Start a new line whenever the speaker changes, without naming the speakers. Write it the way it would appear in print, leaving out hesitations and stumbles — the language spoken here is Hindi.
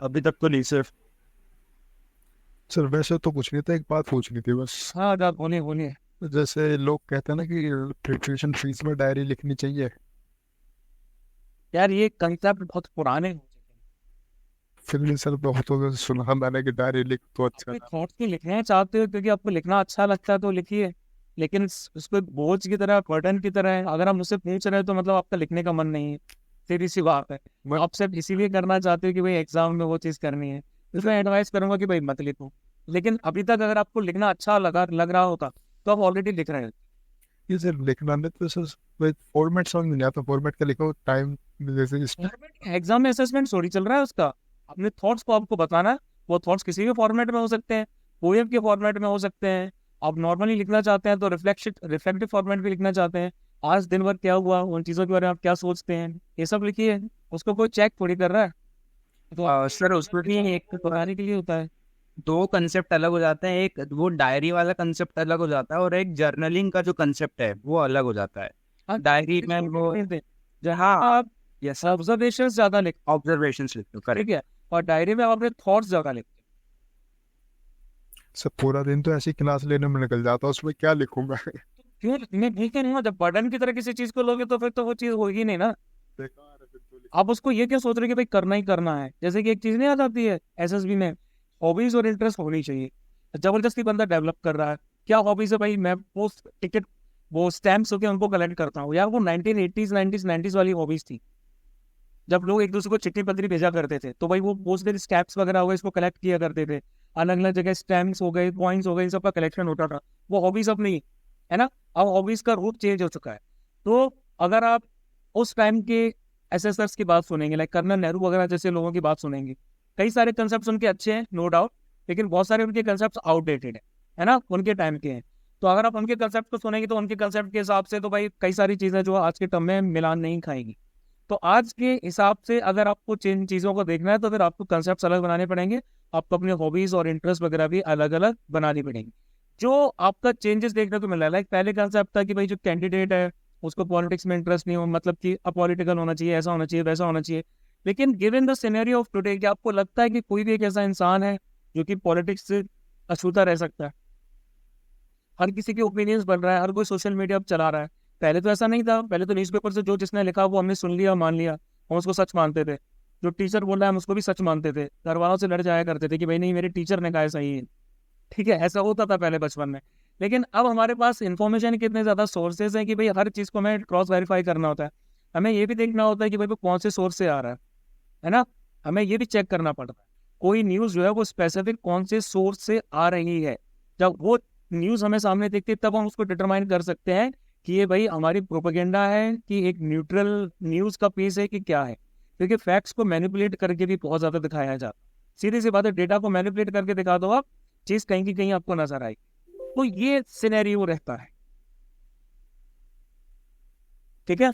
अभी तक तो नहीं सर।
सर वैसे तो कुछ नहीं था, एक बात पूछनी थी बस।
हाँ आजाद, बोलिए बोलिए।
जैसे लोग कहते हैं ना कि ट्यूशन फीस में डायरी लिखनी चाहिए।
यार ये कंसेप्ट बहुत पुराने हो चुके हैं।
फिर भी सर बहुतों से सुना मैंने कि डायरी लिख तो अच्छा
अपने
था।
थॉट्स भी लिखना चाहते हो क्योंकि आपको लिखना अच्छा लगता है तो लिखिए। लेकिन उसको एक बोझ की तरह, बर्डन की तरह है। अगर आप मुझसे पूछ रहे हो तो मतलब आपका लिखने का मन नहीं है। सीधी सी बात है। आप सिर्फ इसीलिए करना चाहते हो कि भाई एग्जाम में वो चीज़ करनी है। तो मैं एडवाइस करूंगा कि भाई मत लिखो। लेकिन अभी तक अगर आपको लिखना अच्छा लग रहा होता तो आप ऑलरेडी लिख रहे हो।
ये सर लिखना नहीं तो सर फॉर्मेट समझ में नहीं आता, फॉर्मेट का लिखो टाइम जैसे
गवर्नमेंट एग्जाम में असेसमेंट थोड़ी चल रहा है उसका। अपने थॉट्स को आपको बताना है। वो थॉट्स किसी भी फॉर्मेट में हो सकते हैं। पोएम के फॉर्मेट में हो सकते हैं। आप नॉर्मली लिखना चाहते हैं तो रिफ्लेक्टिव फॉर्मेट में लिखना चाहते हैं। आज दिन भर क्या हुआ, उन चीजों के बारे में आप क्या सोचते हैं, ये सब लिखिए। उसको कोई चेक थोड़ी कर रहा है। तो
सर उसमें भी एक
बनाने के लिए होता है।
दो कंसेप्ट अलग हो जाते हैं। एक वो डायरी वाला कंसेप्ट अलग हो जाता है और एक जर्नलिंग का जो कंसेप्ट है वो अलग हो जाता है।
हाँ,
डायरी में वो जहाँ
आप
यस
ऑब्जर्वेशन ज्यादा लिख,
ऑब्जर्वेशन लिख लो,
ठीक
करेक्ट।
है। और डायरी में आप अपने थॉट्स ज्यादा लिख।
सब पूरा दिन तो ऐसी क्लास लेने में निकल जाता है, उसमें क्या लिखूंगा।
क्यों, मैं ठीक है ना, जब बर्डन की तरह किसी चीज को लोगे तो फिर तो वो चीज होगी नहीं ना।
बेकार है फिर तो
आप उसको ये क्या सोच रहे हो कि भाई करना ही करना है। जैसे कि एक चीज नहीं आ जाती है एसएसबी में, हॉबीज और इंटरेस्ट होनी चाहिए। जबरदस्ती बंदा डेवलप कर रहा है। क्या हॉबीज है भाई, मैं वो टिकट, वो स्टैम्प्स होके उनको कलेक्ट करता हूँ। यार वो 1980s 90s वाली हॉबीज थी। जब लोग एक दूसरे को चिट्ठी पत्री भेजा करते थे तो भाई वो पोस्ट स्टैम्प्स वगैरह हो गए, इसको कलेक्ट किया करते थे। अलग अलग जगह स्टैम्प्स हो गए, कॉइन्स हो गए, इन सब का कलेक्शन होता था। वो हॉबीज अब नहीं है ना। अब हॉबीज का रूप चेंज हो चुका है। तो अगर आप उस टाइम के एसेसर्स की बात सुनेंगे, लाइक कर्नल नेहरू वगैरह जैसे लोगों की बात सुनेंगे, कई सारे कंसेप्ट उनके अच्छे हैं नो डाउट। लेकिन बहुत सारे उनके कंसेप्ट आउटडेटेड है ना, उनके टाइम के हैं। तो अगर आप उनके कंसेप्ट को सुनेंगे तो उनके कंसेप्ट के हिसाब से तो भाई कई सारी चीजें जो आज के टर्म में मिलान नहीं खाएगी। तो आज के हिसाब से अगर आपको जिन चीज़ों को देखना है तो फिर आपको कंसेप्ट अलग बनाने पड़ेंगे। आपको अपने हॉबीज और इंटरेस्ट वगैरह भी अलग अलग बनानी पड़ेंगी। जो आपका चेंजेस देखने को मिल रहा है, लाइक पहले कंसेप्ट था कि भाई जो कैंडिडेट है उसको पॉलिटिक्स में इंटरेस्ट नहीं हो, मतलब कि अपॉलिटिकल होना चाहिए, ऐसा होना चाहिए, वैसा होना चाहिए। लेकिन given the scenario of today, क्या आपको लगता है कि कोई भी एक ऐसा इंसान है जो कि पॉलिटिक्स से अछूता रह सकता है? हर किसी के ओपिनियंस बन रहा है, हर कोई सोशल मीडिया पर चला रहा है। पहले तो ऐसा नहीं था। पहले तो न्यूज़पेपर से जो जिसने लिखा वो हमने सुन लिया, मान लिया, हम उसको सच मानते थे। जो टीचर बोल रहा है हम उसको भी सच मानते थे। घर वालों से लड़ जाया करते थे कि भाई नहीं, मेरे टीचर ने कहा है, सही है। ठीक है, ऐसा होता था पहले बचपन में। लेकिन अब हमारे पास इंफॉर्मेशन के इतने ज्यादा सोर्सेज हैं कि भाई हर चीज को हमें क्रॉस वेरीफाई करना होता है। हमें ये भी देखना होता है कि भाई वो कौन से सोर्स से आ रहा है ना। हमें ये भी चेक करना पड़ता है कोई न्यूज जो है वो स्पेसिफिक कौन से सोर्स से आ रही है। जब वो न्यूज हमें सामने दिखती है तब हम उसको डिटरमाइन कर सकते हैं कि ये भाई हमारी प्रोपेगेंडा है कि एक न्यूट्रल न्यूज का पीस है कि क्या है। क्योंकि फैक्ट्स को मैनिपुलेट करके भी बहुत ज्यादा दिखाया जाता है। सीधी सी बात है, डेटा को मैनिपुलेट करके दिखा दो आप, चीज कहीं की कहीं आपको नजर आई। तो ये सिनेरियो रहता है। ठीक है।